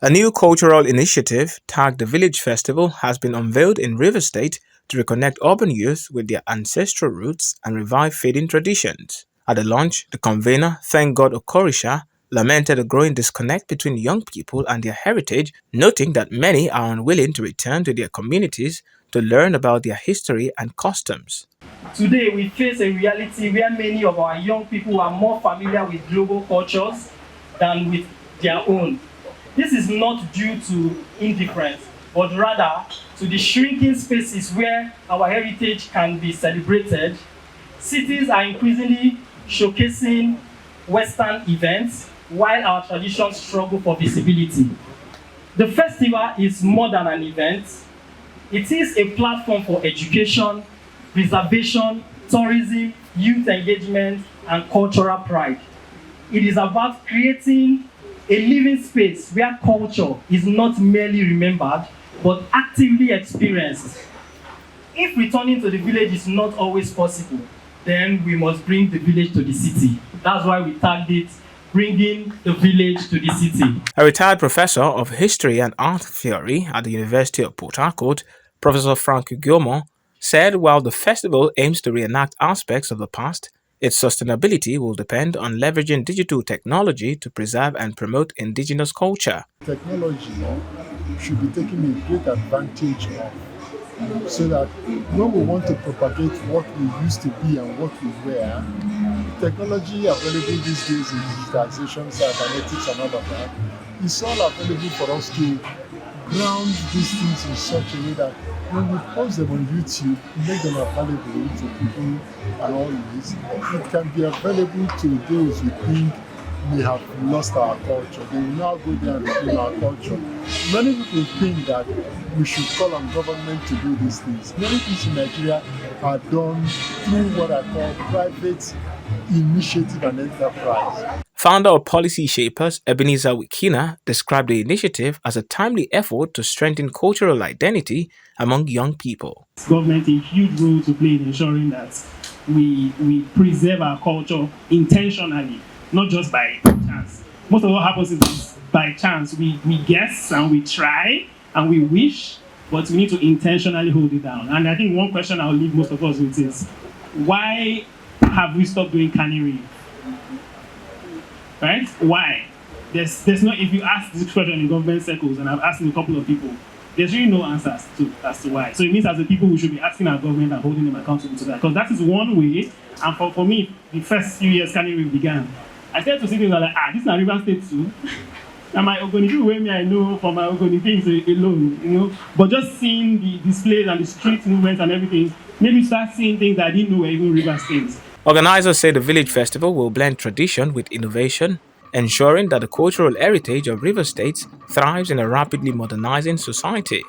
A new cultural initiative tagged the Village Festival has been unveiled in River State to reconnect urban youth with their ancestral roots and revive fading traditions. At the launch, the convener, Thank God Okorisha, lamented a growing disconnect between young people and their heritage, noting that many are unwilling to return to their communities to learn about their history and customs. Today, we face a reality where many of our young people are more familiar with global cultures than with their own. This is not due to indifference, but rather to the shrinking spaces where our heritage can be celebrated. Cities are increasingly showcasing Western events while our traditions struggle for visibility. The festival is more than an event. It is a platform for education, preservation, tourism, youth engagement, and cultural pride. It is about creating a living space where culture is not merely remembered, but actively experienced. If returning to the village is not always possible, then we must bring the village to the city. That's why we tagged it, bringing the village to the city. A retired professor of history and art theory at the University of Port Harcourt, Professor Frank Ugomo, said while the festival aims to reenact aspects of the past, its sustainability will depend on leveraging digital technology to preserve and promote indigenous culture. Technology should be taken a great advantage of so that when we want to propagate what we used to be and what we were, technology available these days in digitization, cybernetics and all of that, is all available for us to ground these things in such a way that when we post them on YouTube, make them available to people and all this, it can be available to those who think we have lost our culture. They will now go there and reclaim our culture. Many people think that we should call on government to do these things. Many things in Nigeria are done through what I call private initiative and enterprise. Founder of Policy Shapers, Ebenezer Wikina, described the initiative as a timely effort to strengthen cultural identity among young people. Government has a huge role to play in ensuring that we preserve our culture intentionally, not just by chance. Most of what happens is by chance. We guess and we try and we wish, but we need to intentionally hold it down. And I think one question I'll leave most of us with is, why have we stopped doing cannery? Right? Why? There's no, if you ask this question in government circles, and I've asked a couple of people, there's really no answers as to why. So it means as a people we should be asking our government and holding them accountable to that. Because that is one way, and for me, the first few years cannery began, I started to see things like, this is a River State too. And my Ogoni way me I know from my Ogoni things alone, But just seeing the displays and the street movements and everything, made me start seeing things that I didn't know were even River States. Organizers say the Village Festival will blend tradition with innovation, ensuring that the cultural heritage of River States thrives in a rapidly modernizing society.